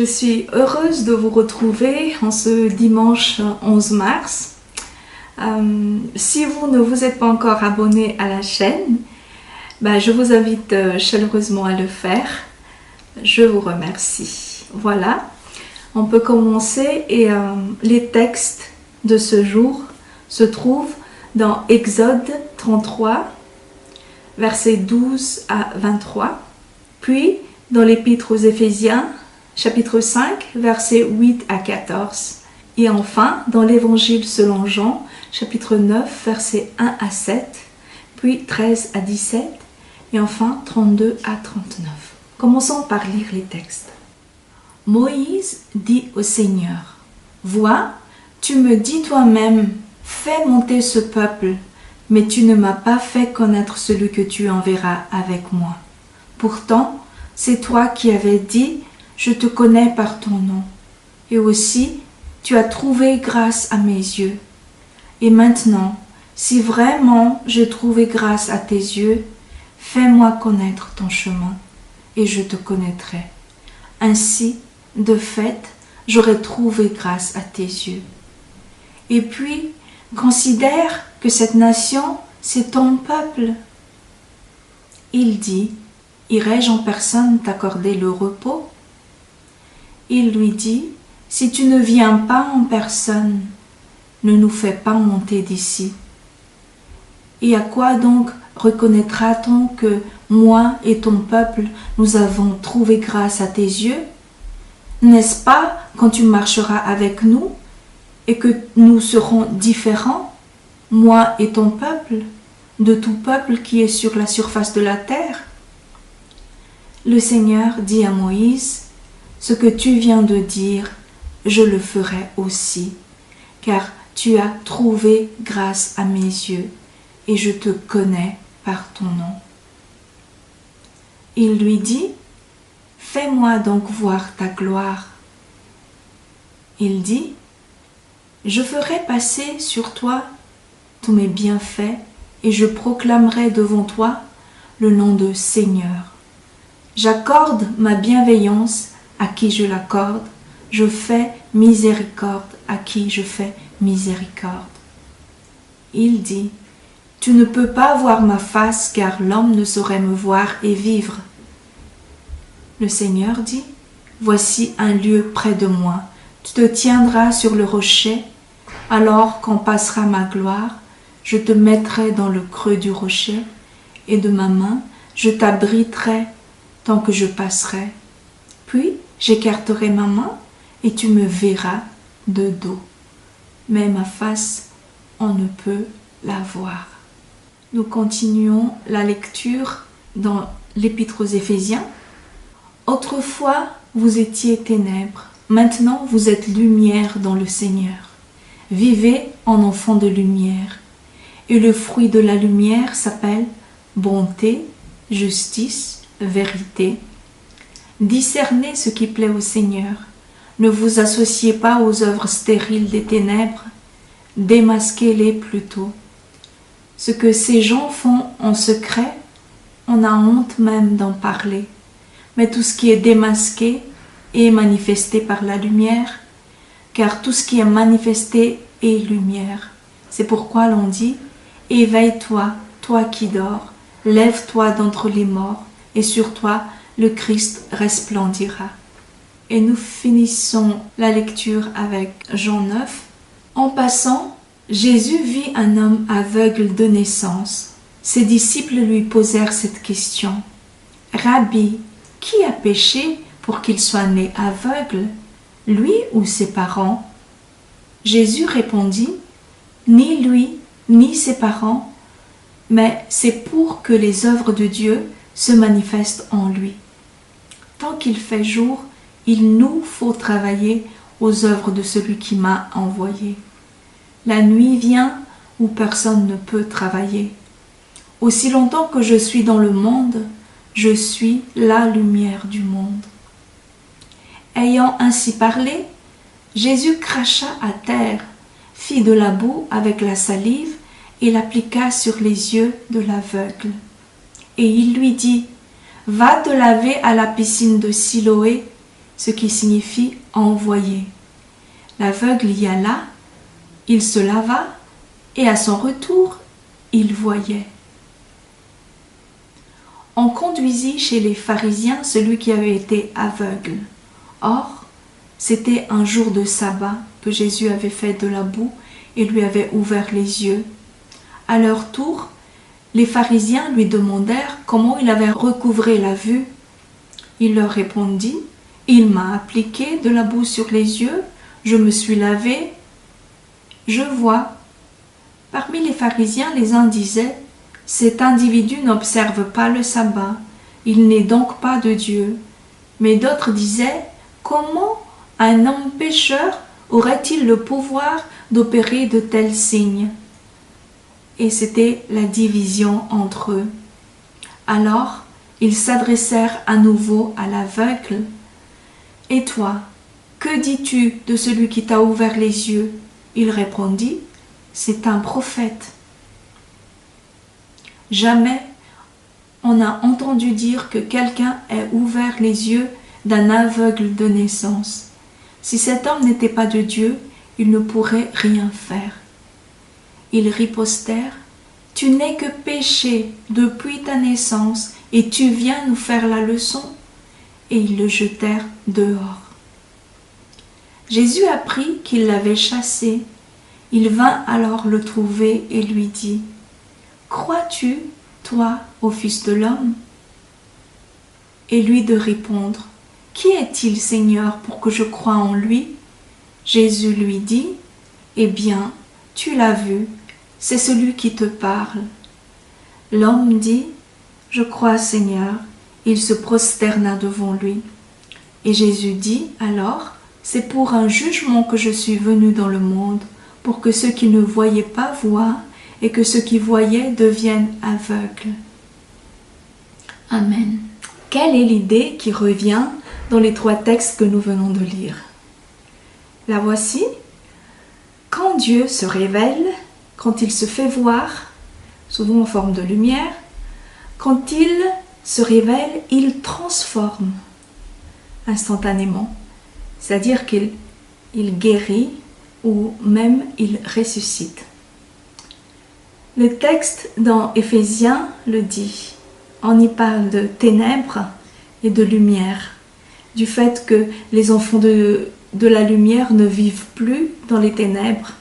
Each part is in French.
Je suis heureuse de vous retrouver en ce dimanche 11 mars. Si vous ne vous êtes pas encore abonné à la chaîne, je vous invite chaleureusement à le faire. Je vous remercie. Voilà, on peut commencer et les textes de ce jour se trouvent dans Exode 33, versets 12 à 23, puis dans l'Épître aux Éphésiens, chapitre 5, versets 8 à 14, et enfin dans l'Évangile selon Jean, chapitre 9, versets 1 à 7, puis 13 à 17, et enfin 32 à 39. Commençons par lire les textes. Moïse dit au Seigneur, « Vois, tu me dis toi-même, fais monter ce peuple, mais tu ne m'as pas fait connaître celui que tu enverras avec moi. Pourtant, c'est toi qui avais dit, je te connais par ton nom. Et aussi, tu as trouvé grâce à mes yeux. Et maintenant, si vraiment j'ai trouvé grâce à tes yeux, fais-moi connaître ton chemin, et je te connaîtrai. Ainsi, de fait, j'aurai trouvé grâce à tes yeux. Et puis, considère que cette nation, c'est ton peuple. » Il dit, « Irai-je en personne t'accorder le repos ?» Il lui dit, « Si tu ne viens pas en personne, ne nous fais pas monter d'ici. Et à quoi donc reconnaîtra-t-on que moi et ton peuple, nous avons trouvé grâce à tes yeux? N'est-ce pas quand tu marcheras avec nous et que nous serons différents, moi et ton peuple, de tout peuple qui est sur la surface de la terre? » Le Seigneur dit à Moïse, « Ce que tu viens de dire, je le ferai aussi, car tu as trouvé grâce à mes yeux, et je te connais par ton nom. » Il lui dit, « Fais-moi donc voir ta gloire. » Il dit, « Je ferai passer sur toi tous mes bienfaits, et je proclamerai devant toi le nom de Seigneur. J'accorde ma bienveillance à qui je l'accorde, je fais miséricorde à qui je fais miséricorde. » Il dit, « Tu ne peux pas voir ma face, car l'homme ne saurait me voir et vivre. » Le Seigneur dit, « Voici un lieu près de moi, tu te tiendras sur le rocher, alors quand passera ma gloire, je te mettrai dans le creux du rocher, et de ma main je t'abriterai tant que je passerai. Puis j'écarterai ma main, et tu me verras de dos. Mais ma face, on ne peut la voir. » Nous continuons la lecture dans l'Épître aux Éphésiens. « Autrefois, vous étiez ténèbres, maintenant vous êtes lumière dans le Seigneur. Vivez en enfants de lumière. Et le fruit de la lumière s'appelle bonté, justice, vérité. Discernez ce qui plaît au Seigneur. Ne vous associez pas aux œuvres stériles des ténèbres. Démasquez-les plutôt. Ce que ces gens font en secret, on a honte même d'en parler. Mais tout ce qui est démasqué est manifesté par la lumière, car tout ce qui est manifesté est lumière. C'est pourquoi l'on dit, « Éveille-toi, toi qui dors, lève-toi d'entre les morts, et sur toi le Christ resplendira. » Et nous finissons la lecture avec Jean 9. En passant, Jésus vit un homme aveugle de naissance. Ses disciples lui posèrent cette question. « Rabbi, qui a péché pour qu'il soit né aveugle, lui ou ses parents ?» Jésus répondit, « Ni lui, ni ses parents, mais c'est pour que les œuvres de Dieu se manifestent en lui. Tant qu'il fait jour, il nous faut travailler aux œuvres de celui qui m'a envoyé. La nuit vient où personne ne peut travailler. Aussi longtemps que je suis dans le monde, je suis la lumière du monde. » Ayant ainsi parlé, Jésus cracha à terre, fit de la boue avec la salive et l'appliqua sur les yeux de l'aveugle. Et il lui dit, « Va te laver à la piscine de Siloé », ce qui signifie envoyé. L'aveugle y alla, il se lava, et à son retour, il voyait. On conduisit chez les pharisiens celui qui avait été aveugle. Or, c'était un jour de sabbat que Jésus avait fait de la boue et lui avait ouvert les yeux. À leur tour, les pharisiens lui demandèrent comment il avait recouvré la vue. Il leur répondit, « Il m'a appliqué de la boue sur les yeux, je me suis lavé, je vois. » Parmi les pharisiens, les uns disaient, « Cet individu n'observe pas le sabbat, il n'est donc pas de Dieu. » Mais d'autres disaient, « Comment un homme pécheur aurait-il le pouvoir d'opérer de tels signes ?» Et c'était la division entre eux. Alors, ils s'adressèrent à nouveau à l'aveugle. « Et toi, que dis-tu de celui qui t'a ouvert les yeux ?» Il répondit, « C'est un prophète. » Jamais on n'a entendu dire que quelqu'un ait ouvert les yeux d'un aveugle de naissance. Si cet homme n'était pas de Dieu, il ne pourrait rien faire. Ils ripostèrent, « Tu n'es que péché depuis ta naissance, et tu viens nous faire la leçon ?» Et ils le jetèrent dehors. Jésus apprit qu'il l'avait chassé. Il vint alors le trouver et lui dit, « Crois-tu, toi, au Fils de l'homme ?» Et lui de répondre, « Qui est-il, Seigneur, pour que je croie en lui ?» Jésus lui dit, « Eh bien, tu l'as vu, c'est celui qui te parle. » L'homme dit, « Je crois, Seigneur. » Il se prosterna devant lui. Et Jésus dit alors, « C'est pour un jugement que je suis venu dans le monde, pour que ceux qui ne voyaient pas voient, et que ceux qui voyaient deviennent aveugles. » Amen. Quelle est l'idée qui revient dans les 3 textes que nous venons de lire? La voici. Quand Dieu se révèle, quand il se fait voir, souvent en forme de lumière, quand il se révèle, il transforme instantanément. C'est-à-dire qu'il guérit ou même il ressuscite. Le texte dans Éphésiens le dit. On y parle de ténèbres et de lumière, du fait que les enfants de la lumière ne vivent plus dans les ténèbres.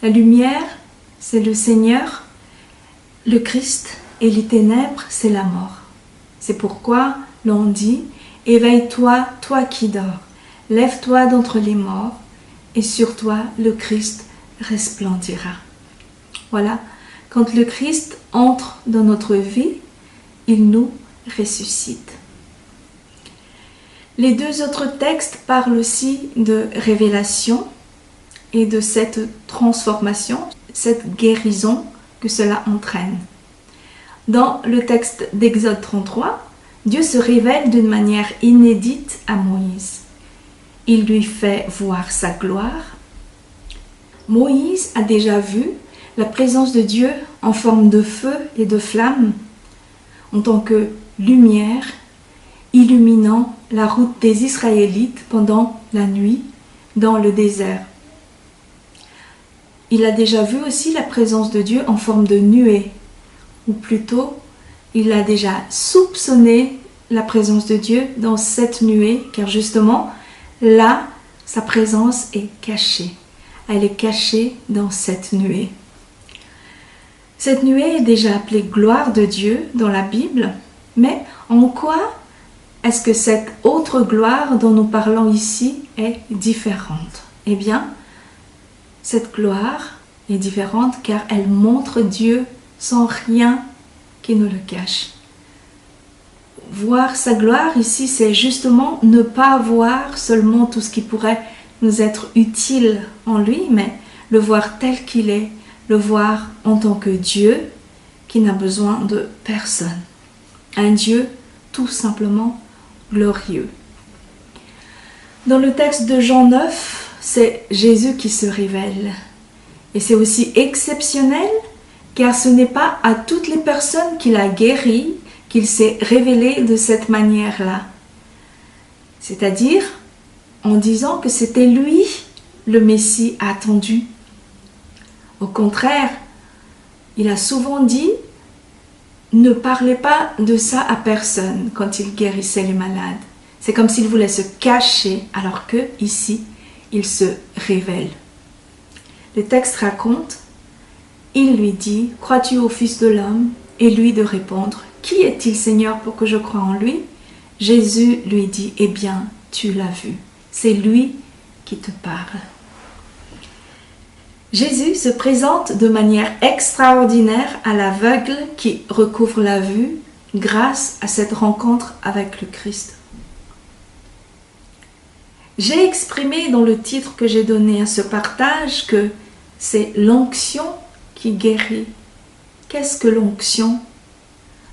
La lumière, c'est le Seigneur, le Christ, et les ténèbres, c'est la mort. C'est pourquoi l'on dit « Éveille-toi, toi qui dors, lève-toi d'entre les morts, et sur toi le Christ resplendira. » Voilà, quand le Christ entre dans notre vie, il nous ressuscite. Les 2 autres textes parlent aussi de révélation et de cette transformation, cette guérison que cela entraîne. Dans le texte d'Exode 33, Dieu se révèle d'une manière inédite à Moïse. Il lui fait voir sa gloire. Moïse a déjà vu la présence de Dieu en forme de feu et de flamme, en tant que lumière, illuminant la route des Israélites pendant la nuit dans le désert. Il a déjà vu aussi la présence de Dieu en forme de nuée, ou plutôt, il a déjà soupçonné la présence de Dieu dans cette nuée, car justement, là, sa présence est cachée. Elle est cachée dans cette nuée. Cette nuée est déjà appelée gloire de Dieu dans la Bible, mais en quoi est-ce que cette autre gloire dont nous parlons ici est différente? Eh bien, cette gloire est différente car elle montre Dieu sans rien qui ne le cache. Voir sa gloire ici, c'est justement ne pas voir seulement tout ce qui pourrait nous être utile en lui, mais le voir tel qu'il est, le voir en tant que Dieu qui n'a besoin de personne. Un Dieu tout simplement glorieux. Dans le texte de Jean 9, c'est Jésus qui se révèle. Et c'est aussi exceptionnel car ce n'est pas à toutes les personnes qu'il a guéries qu'il s'est révélé de cette manière-là. c'est-à-dire en disant que c'était lui le Messie attendu. Au contraire, il a souvent dit « Ne parlez pas de ça à personne » quand il guérissait les malades. C'est comme s'il voulait se cacher, alors que ici, il se révèle. Le texte raconte, il lui dit « Crois-tu au Fils de l'homme » et lui de répondre « Qui est-il Seigneur pour que je croie en lui ?» Jésus lui dit « Eh bien, tu l'as vu, c'est lui qui te parle. » Jésus se présente de manière extraordinaire à l'aveugle qui recouvre la vue grâce à cette rencontre avec le Christ. J'ai exprimé dans le titre que j'ai donné à ce partage que c'est l'onction qui guérit. Qu'est-ce que l'onction?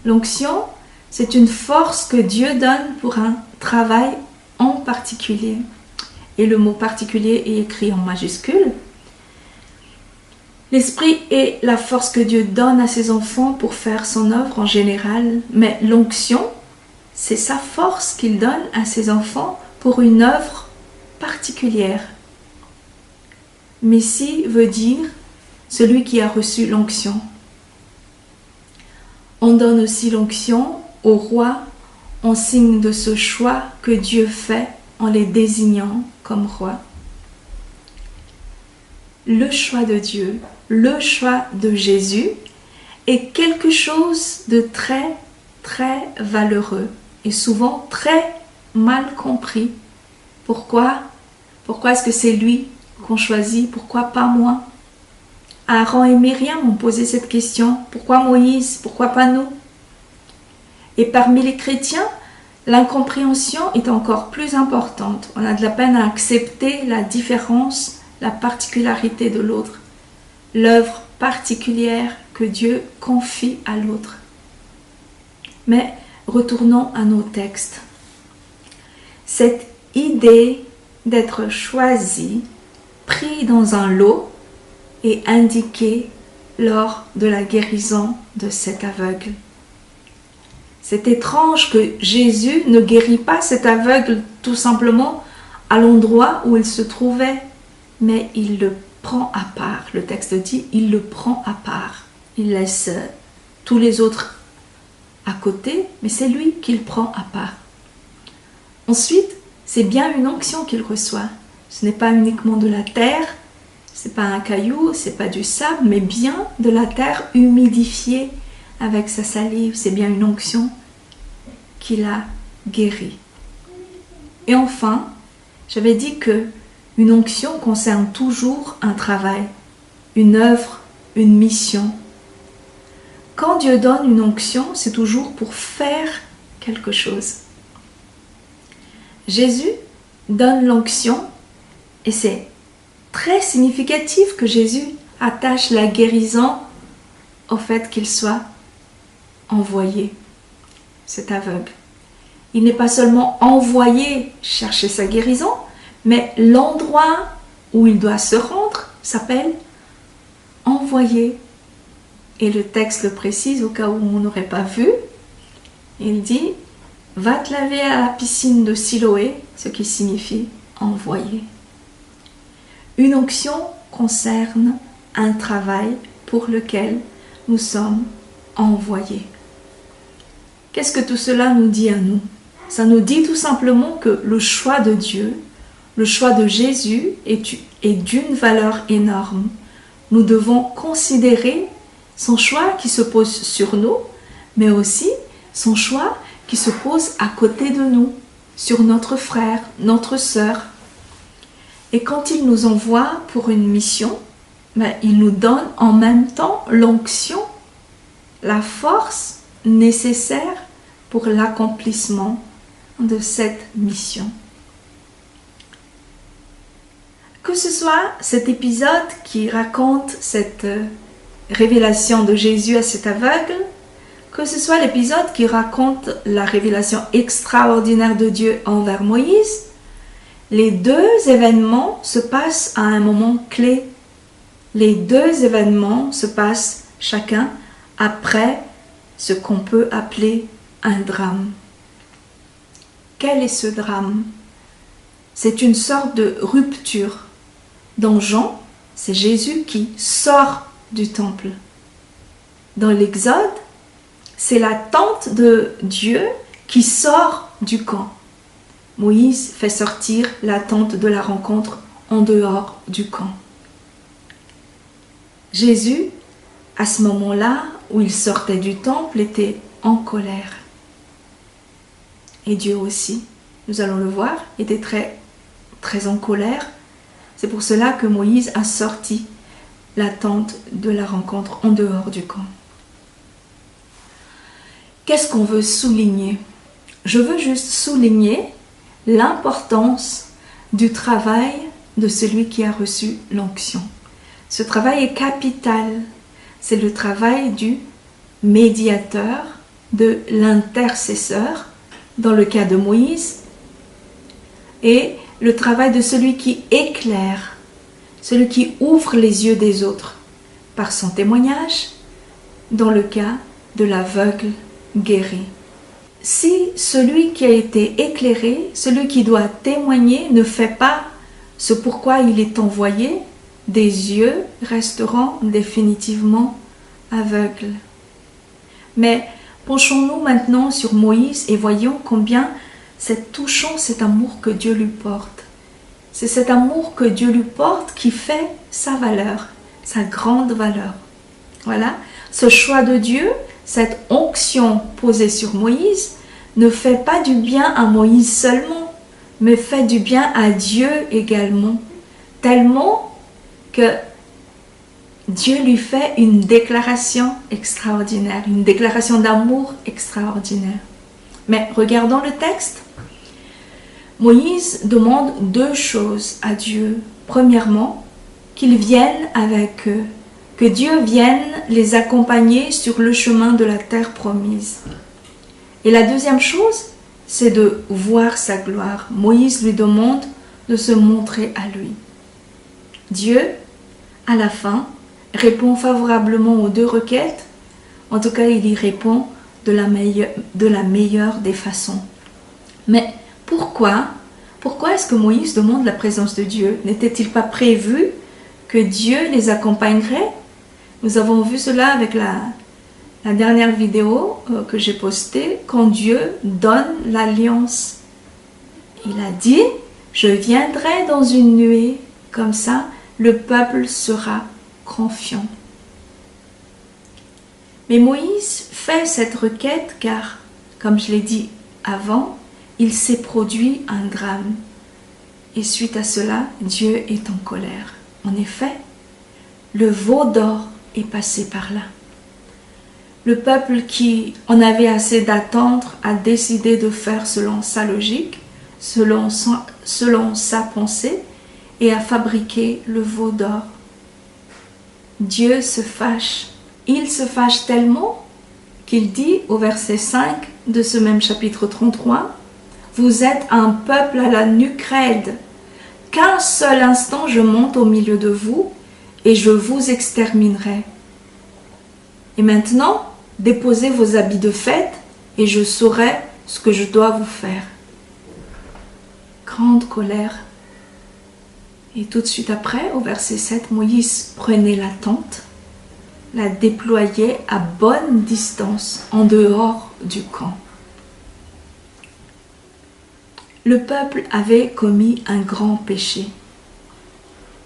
L'onction, c'est une force que Dieu donne pour un travail en particulier. Et le mot particulier est écrit en majuscule. L'esprit est la force que Dieu donne à ses enfants pour faire son œuvre en général, mais l'onction, c'est sa force qu'il donne à ses enfants pour une œuvre particulière. Messie veut dire celui qui a reçu l'onction. On donne aussi l'onction au roi en signe de ce choix que Dieu fait en les désignant comme roi. Le choix de Dieu, le choix de Jésus est quelque chose de très, très valeureux et souvent très mal compris. Pourquoi? Pourquoi est-ce que c'est lui qu'on choisit? Pourquoi pas moi? Aaron et Myriam m'ont posé cette question. Pourquoi Moïse? Pourquoi pas nous? Et parmi les chrétiens, l'incompréhension est encore plus importante. On a de la peine à accepter la différence, la particularité de l'autre, l'œuvre particulière que Dieu confie à l'autre. Mais retournons à nos textes. Cette idée d'être choisi, pris dans un lot, est indiquée lors de la guérison de cet aveugle. C'est étrange que Jésus ne guérit pas cet aveugle tout simplement à l'endroit où il se trouvait, mais il le prend à part. Le texte dit, il le prend à part. Il laisse tous les autres à côté, mais c'est lui qu'il prend à part. Ensuite, c'est bien une onction qu'il reçoit. Ce n'est pas uniquement de la terre, c'est pas un caillou, c'est pas du sable, mais bien de la terre humidifiée avec sa salive. C'est bien une onction qui l'a guéri. Et enfin, j'avais dit que une onction concerne toujours un travail, une œuvre, une mission. Quand Dieu donne une onction, c'est toujours pour faire quelque chose. Jésus donne l'onction et c'est très significatif que Jésus attache la guérison au fait qu'il soit envoyé, cet aveugle. Il n'est pas seulement envoyé chercher sa guérison, mais l'endroit où il doit se rendre s'appelle envoyé. Et le texte le précise au cas où on n'aurait pas vu. Il dit « Va te laver à la piscine de Siloé », ce qui signifie envoyé. Une onction concerne un travail pour lequel nous sommes envoyés. Qu'est-ce que tout cela nous dit à nous? Ça nous dit tout simplement que le choix de Dieu, le choix de Jésus est d'une valeur énorme. Nous devons considérer son choix qui se pose sur nous, mais aussi son choix qui se pose à côté de nous, sur notre frère, notre sœur. Et quand il nous envoie pour une mission, il nous donne en même temps l'onction, la force nécessaire pour l'accomplissement de cette mission. Que ce soit cet épisode qui raconte cette révélation de Jésus à cet aveugle, que ce soit l'épisode qui raconte la révélation extraordinaire de Dieu envers Moïse, les deux événements se passent à un moment clé. Les deux événements se passent chacun après ce qu'on peut appeler un drame. Quel est ce drame? c'est une sorte de rupture. Dans Jean, c'est Jésus qui sort du temple. Dans l'Exode, c'est la tente de Dieu qui sort du camp. Moïse fait sortir la tente de la rencontre en dehors du camp. Jésus, à ce moment-là où il sortait du temple, était en colère. Et Dieu aussi, nous allons le voir, était très en colère. C'est pour cela que Moïse a sorti la tente de la rencontre en dehors du camp. Qu'est-ce qu'on veut souligner? Je veux juste souligner l'importance du travail de celui qui a reçu l'onction. Ce travail est capital. C'est le travail du médiateur, de l'intercesseur, dans le cas de Moïse, et le travail de celui qui éclaire, celui qui ouvre les yeux des autres par son témoignage, dans le cas de l'aveugle guéri. Si celui qui a été éclairé, celui qui doit témoigner, ne fait pas ce pourquoi il est envoyé, des yeux resteront définitivement aveugles. Mais penchons-nous maintenant sur Moïse et voyons combien c'est touchant cet amour que Dieu lui porte. C'est cet amour que Dieu lui porte qui fait sa valeur, sa grande valeur. Voilà, ce choix de Dieu, cette onction posée sur Moïse, ne fait pas du bien à Moïse seulement, mais fait du bien à Dieu également. Tellement que Dieu lui fait une déclaration extraordinaire, une déclaration d'amour extraordinaire. Mais regardons le texte. Moïse demande deux choses à Dieu. Premièrement, qu'il vienne avec eux, que Dieu vienne les accompagner sur le chemin de la terre promise. Et la deuxième chose, c'est de voir sa gloire. Moïse lui demande de se montrer à lui. Dieu, à la fin, répond favorablement aux deux requêtes. En tout cas, il y répond de la meilleure des façons. Mais pourquoi est-ce que Moïse demande la présence de Dieu? N'était-il pas prévu que Dieu les accompagnerait? Nous avons vu cela avec la dernière vidéo que j'ai postée, quand Dieu donne l'alliance. Il a dit, je viendrai dans une nuée, comme ça le peuple sera confiant. Mais Moïse fait cette requête car, comme je l'ai dit avant, il s'est produit un drame. Et suite à cela, Dieu est en colère. En effet, le veau d'or est passé par là. Le peuple qui en avait assez d'attendre a décidé de faire selon sa logique, selon sa pensée, et a fabriqué le veau d'or. Dieu se fâche. Il se fâche tellement qu'il dit au verset 5 de ce même chapitre 33, « Vous êtes un peuple à la nuque raide. Qu'un seul instant je monte au milieu de vous et je vous exterminerai. Et maintenant, déposez vos habits de fête et je saurai ce que je dois vous faire. » Grande colère. Et tout de suite après, au verset 7, Moïse prenait la tente, la déployait à bonne distance, en dehors du camp. Le peuple avait commis un grand péché.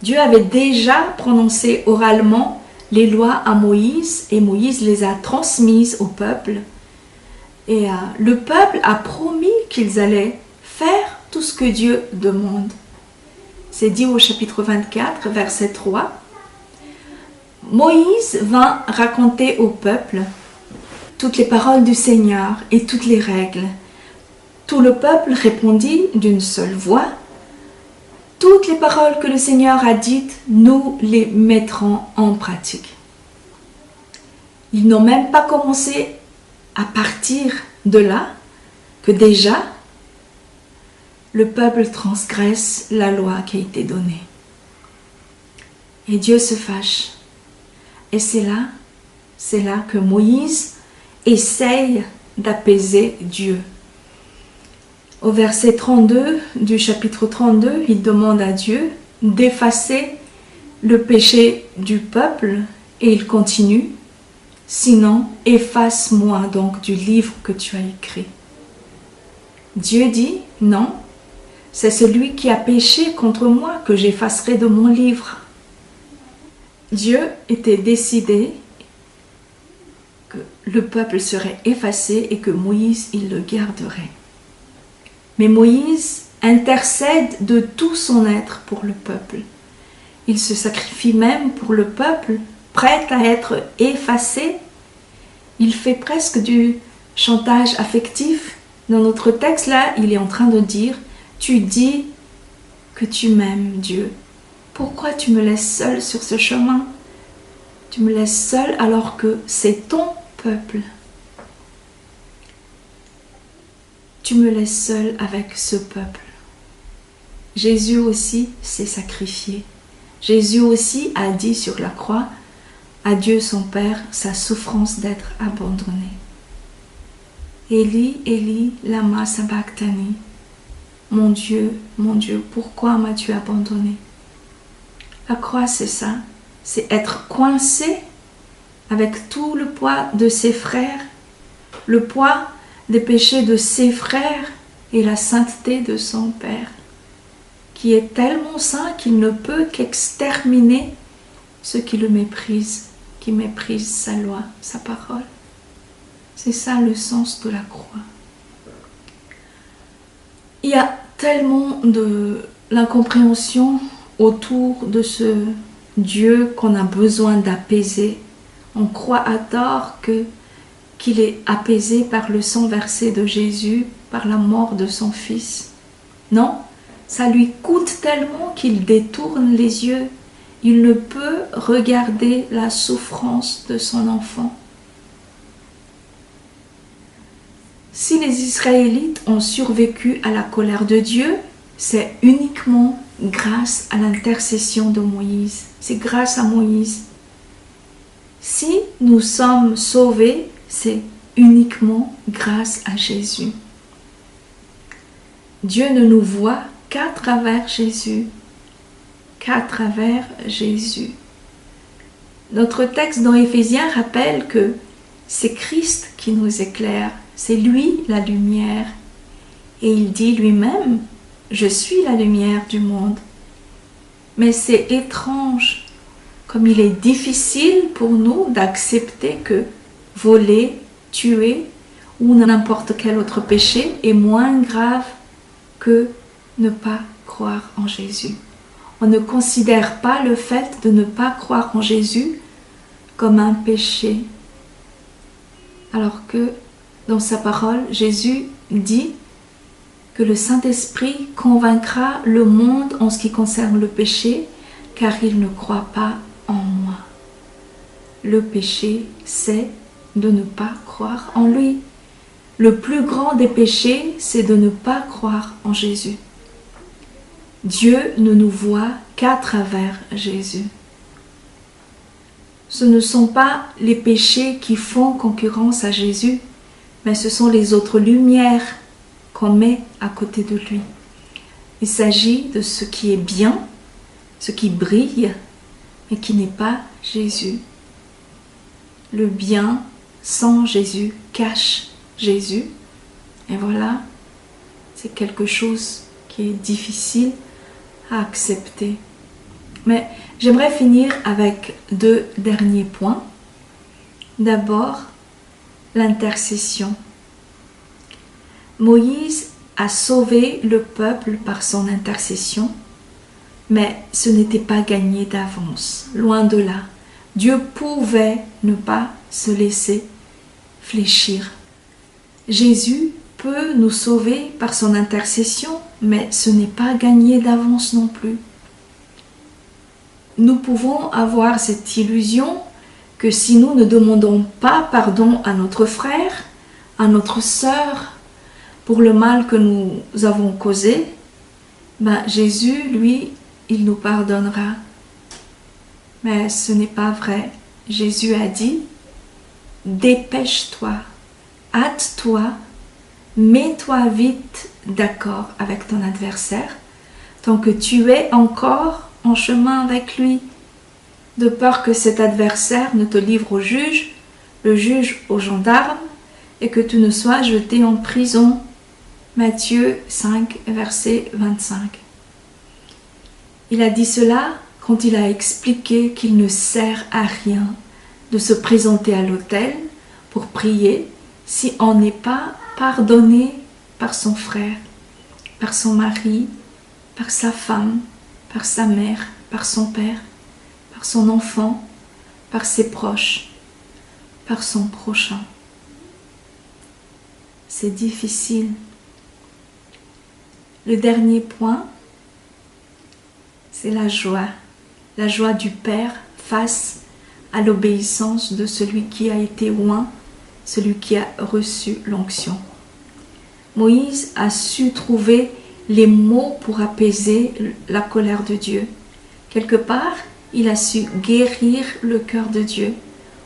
Dieu avait déjà prononcé oralement les lois à Moïse et Moïse les a transmises au peuple. Et le peuple a promis qu'ils allaient faire tout ce que Dieu demande. C'est dit au chapitre 24, verset 3. Moïse vint raconter au peuple toutes les paroles du Seigneur et toutes les règles. Tout le peuple répondit d'une seule voix. Toutes les paroles que le Seigneur a dites, nous les mettrons en pratique. Ils n'ont même pas commencé à partir de là que déjà le peuple transgresse la loi qui a été donnée. Et Dieu se fâche. Et c'est là que Moïse essaye d'apaiser Dieu. Au verset 32 du chapitre 32, il demande à Dieu d'effacer le péché du peuple et il continue, sinon efface-moi donc du livre que tu as écrit. Dieu dit, non, c'est celui qui a péché contre moi que j'effacerai de mon livre. Dieu était décidé que le peuple serait effacé et que Moïse, il le garderait. Mais Moïse intercède de tout son être pour le peuple. Il se sacrifie même pour le peuple, prêt à être effacé. Il fait presque du chantage affectif. Dans notre texte là, il est en train de dire, tu dis que tu m'aimes, Dieu. Pourquoi tu me laisses seul sur ce chemin? Tu me laisses seul alors que c'est ton peuple. Tu me laisses seul avec ce peuple. Jésus aussi s'est sacrifié. Jésus aussi a dit sur la croix à Dieu son Père sa souffrance d'être abandonné. Élie, Élie, lama sabachthani. Mon Dieu, pourquoi m'as-tu abandonné? La croix, c'est ça. C'est être coincé avec tout le poids de ses frères, le poids des péchés de ses frères et la sainteté de son Père, qui est tellement saint qu'il ne peut qu'exterminer ceux qui le méprisent, qui méprisent sa loi, sa parole. C'est ça le sens de la croix. Il y a tellement de l'incompréhension autour de ce Dieu qu'on a besoin d'apaiser. On croit à tort qu'il est apaisé par le sang versé de Jésus, par la mort de son Fils. Non, ça lui coûte tellement qu'il détourne les yeux. Il ne peut regarder la souffrance de son enfant. Si les Israélites ont survécu à la colère de Dieu, c'est uniquement grâce à l'intercession de Moïse. C'est grâce à Moïse. Si nous sommes sauvés, c'est uniquement grâce à Jésus. Dieu ne nous voit qu'à travers Jésus. Qu'à travers Jésus. Notre texte dans Éphésiens rappelle que c'est Christ qui nous éclaire. C'est lui la lumière. Et il dit lui-même, je suis la lumière du monde. Mais c'est étrange, comme il est difficile pour nous d'accepter que voler, tuer ou n'importe quel autre péché est moins grave que ne pas croire en Jésus. On ne considère pas le fait de ne pas croire en Jésus comme un péché. Alors que dans sa parole, Jésus dit que le Saint-Esprit convaincra le monde en ce qui concerne le péché, car il ne croit pas en moi. Le péché, c'est de ne pas croire en lui. Le plus grand des péchés, c'est de ne pas croire en Jésus. Dieu ne nous voit qu'à travers Jésus. Ce ne sont pas les péchés qui font concurrence à Jésus, mais ce sont les autres lumières qu'on met à côté de lui. Il s'agit de ce qui est bien, ce qui brille, mais qui n'est pas Jésus. Le bien sans Jésus cache Jésus. Et voilà, c'est quelque chose qui est difficile à accepter. Mais j'aimerais finir avec 2 derniers points. D'abord, l'intercession. Moïse a sauvé le peuple par son intercession, mais ce n'était pas gagné d'avance, loin de là. Dieu pouvait ne pas se laisser fléchir. Jésus peut nous sauver par son intercession, mais ce n'est pas gagné d'avance non plus. Nous pouvons avoir cette illusion que si nous ne demandons pas pardon à notre frère, à notre sœur, pour le mal que nous avons causé, Jésus, lui, il nous pardonnera. Mais ce n'est pas vrai. Jésus a dit, dépêche-toi, hâte-toi Mets-toi vite d'accord avec ton adversaire tant que tu es encore en chemin avec lui, de peur que cet adversaire ne te livre au juge, le juge aux gendarmes, et que tu ne sois jeté en prison. Matthieu 5, verset 25. Il a dit cela quand il a expliqué qu'il ne sert à rien de se présenter à l'autel pour prier si on n'est pas pardonné par son frère, par son mari, par sa femme, par sa mère, par son père, par son enfant, par ses proches, par son prochain. C'est difficile. Le dernier point, c'est la joie du Père face à l'obéissance de celui qui a été oint, celui qui a reçu l'onction. Moïse a su trouver les mots pour apaiser la colère de Dieu. Quelque part, il a su guérir le cœur de Dieu.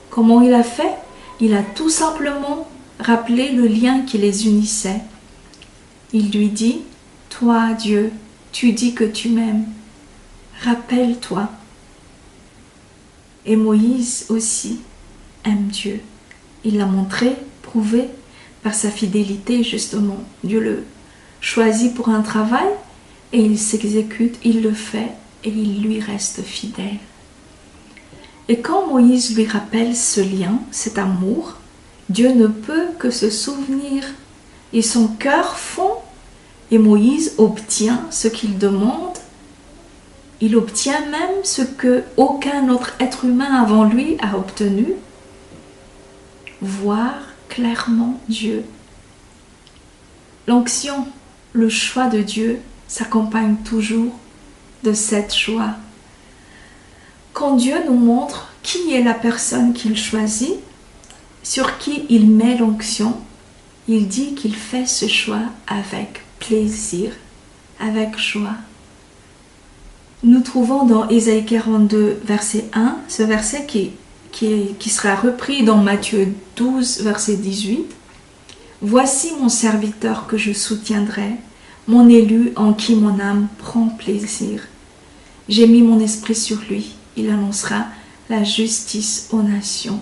Comment il a fait? Il a tout simplement rappelé le lien qui les unissait. Il lui dit, « Toi, Dieu, tu dis que tu m'aimes. Rappelle-toi. » Et Moïse aussi aime Dieu. Il l'a montré, prouvé par sa fidélité justement. Dieu le choisit pour un travail et il s'exécute, il le fait et il lui reste fidèle. Et quand Moïse lui rappelle ce lien, cet amour, Dieu ne peut que se souvenir et son cœur fond et Moïse obtient ce qu'il demande. Il obtient même ce que aucun autre être humain avant lui a obtenu, voir clairement Dieu. L'onction, le choix de Dieu s'accompagne toujours de cette joie. Quand Dieu nous montre qui est la personne qu'il choisit, sur qui il met l'onction, il dit qu'il fait ce choix avec plaisir, avec joie. Nous trouvons dans Ésaïe 42, verset 1, ce verset qui sera repris dans Matthieu 12, verset 18. « Voici mon serviteur que je soutiendrai, mon élu en qui mon âme prend plaisir. J'ai mis mon esprit sur lui, il annoncera la justice aux nations. »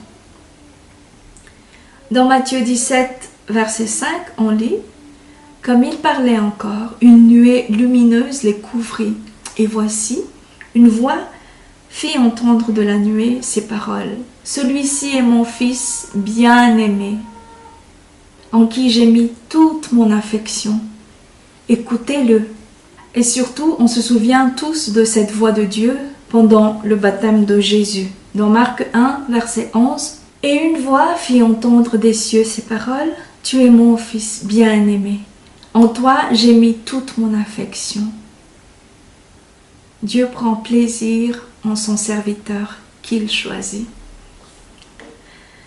Dans Matthieu 17, verset 5, on lit « Comme il parlait encore, une nuée lumineuse les couvrit. Et voici, une voix fit entendre de la nuée ces paroles. Celui-ci est mon fils bien-aimé, en qui j'ai mis toute mon affection. Écoutez-le. » Et surtout, on se souvient tous de cette voix de Dieu pendant le baptême de Jésus. Dans Marc 1, verset 11, « Et une voix fit entendre des cieux ces paroles. Tu es mon fils bien-aimé. En toi, j'ai mis toute mon affection. » Dieu prend plaisir en son serviteur qu'il choisit.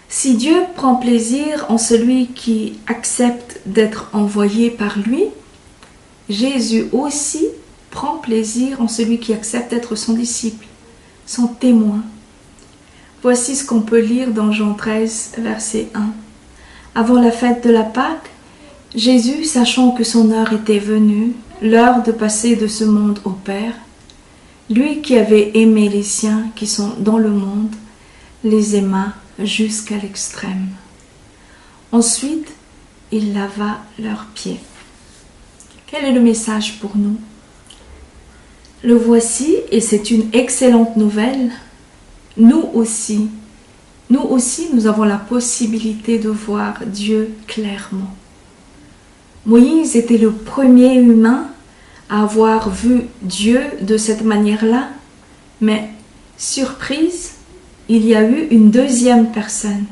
Si Dieu prend plaisir en celui qui accepte d'être envoyé par lui, Jésus aussi prend plaisir en celui qui accepte d'être son disciple, son témoin. Voici ce qu'on peut lire dans Jean 13, verset 1. Avant la fête de la Pâque, Jésus, sachant que son heure était venue, l'heure de passer de ce monde au Père, lui qui avait aimé les siens qui sont dans le monde, les aima jusqu'à l'extrême. Ensuite, il lava leurs pieds. Quel est le message pour nous? Le voici, et c'est une excellente nouvelle. Nous aussi, nous avons la possibilité de voir Dieu clairement. Moïse était le premier humain à avoir vu Dieu de cette manière-là, mais surprise, il y a eu une deuxième personne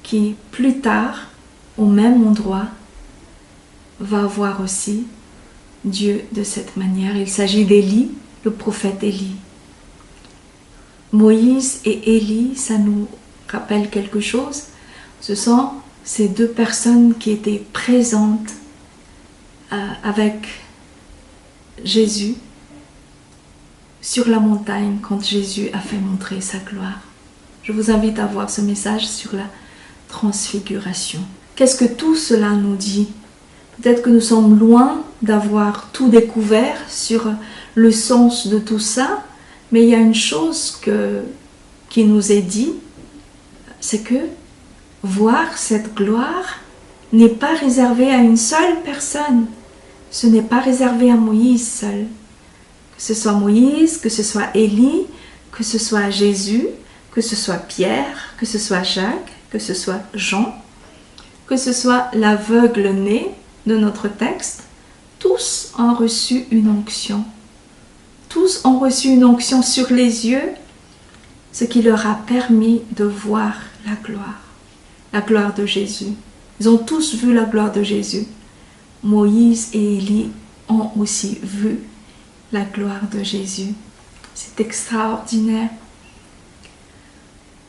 qui, plus tard, au même endroit, va voir aussi Dieu de cette manière. Il s'agit d'Élie, le prophète Élie. Moïse et Élie, ça nous rappelle quelque chose. Ce sont ces deux personnes qui étaient présentes avec Jésus sur la montagne quand Jésus a fait montrer sa gloire. Je vous invite à voir ce message sur la transfiguration. qu'est-ce que tout cela nous dit? Peut-être que nous sommes loin d'avoir tout découvert sur le sens de tout ça, mais il y a une chose qui nous est dit, c'est que voir cette gloire n'est pas réservé à une seule personne. Ce n'est pas réservé à Moïse seul. Que ce soit Moïse, que ce soit Élie, que ce soit Jésus, que ce soit Pierre, que ce soit Jacques, que ce soit Jean, que ce soit l'aveugle né de notre texte, tous ont reçu une onction. Tous ont reçu une onction sur les yeux, ce qui leur a permis de voir la gloire de Jésus. Ils ont tous vu la gloire de Jésus. Moïse et Élie ont aussi vu la gloire de Jésus. C'est extraordinaire.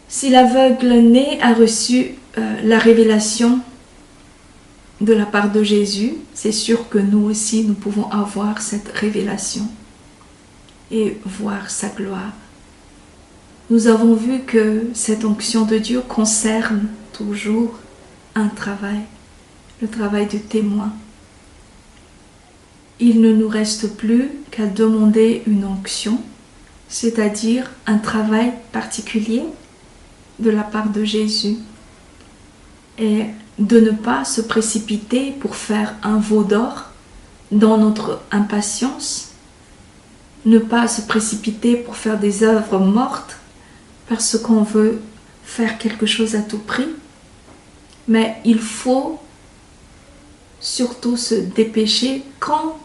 Si l'aveugle né a reçu la révélation de la part de Jésus, c'est sûr que nous aussi, nous pouvons avoir cette révélation et voir sa gloire. Nous avons vu que cette onction de Dieu concerne toujours un travail, le travail du témoin. Il ne nous reste plus qu'à demander une onction, c'est-à-dire un travail particulier de la part de Jésus, et de ne pas se précipiter pour faire un veau d'or dans notre impatience, ne pas se précipiter pour faire des œuvres mortes parce qu'on veut faire quelque chose à tout prix, mais il faut surtout se dépêcher quand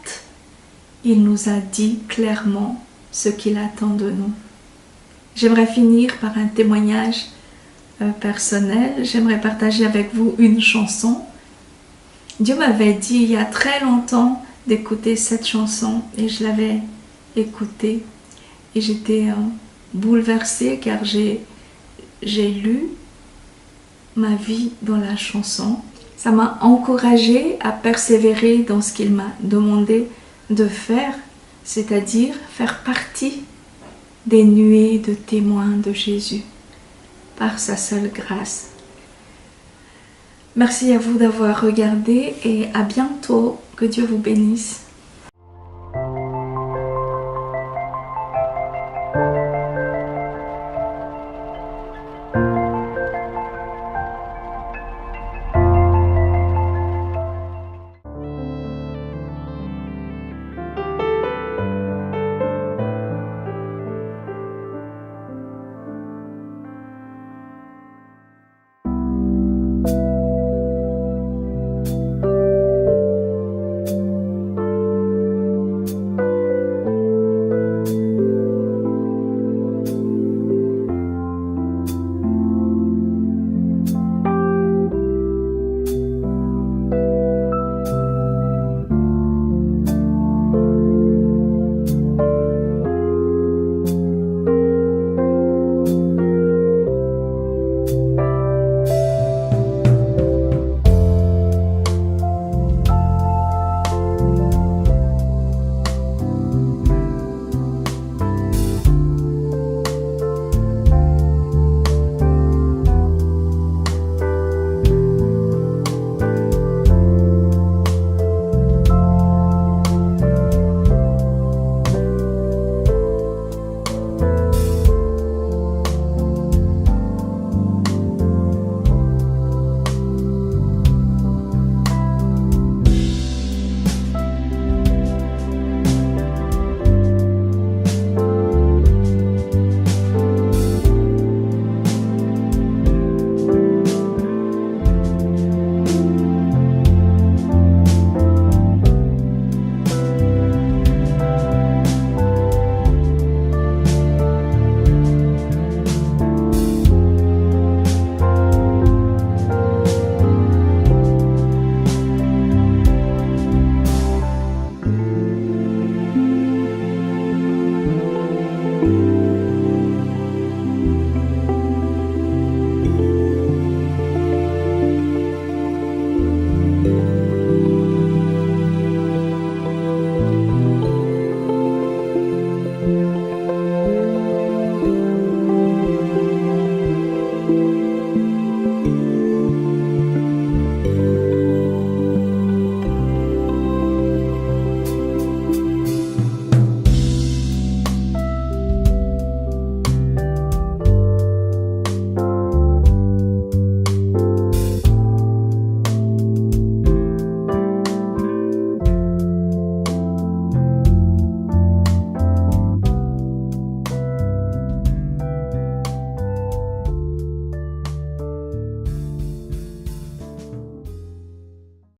il nous a dit clairement ce qu'il attend de nous. J'aimerais finir par un témoignage personnel. J'aimerais partager avec vous une chanson. Dieu m'avait dit il y a très longtemps d'écouter cette chanson et je l'avais écoutée et j'étais bouleversée car j'ai lu ma vie dans la chanson. Ça m'a encouragée à persévérer dans ce qu'il m'a demandé de faire, c'est-à-dire faire partie des nuées de témoins de Jésus, par sa seule grâce. Merci à vous d'avoir regardé et à bientôt. Que Dieu vous bénisse.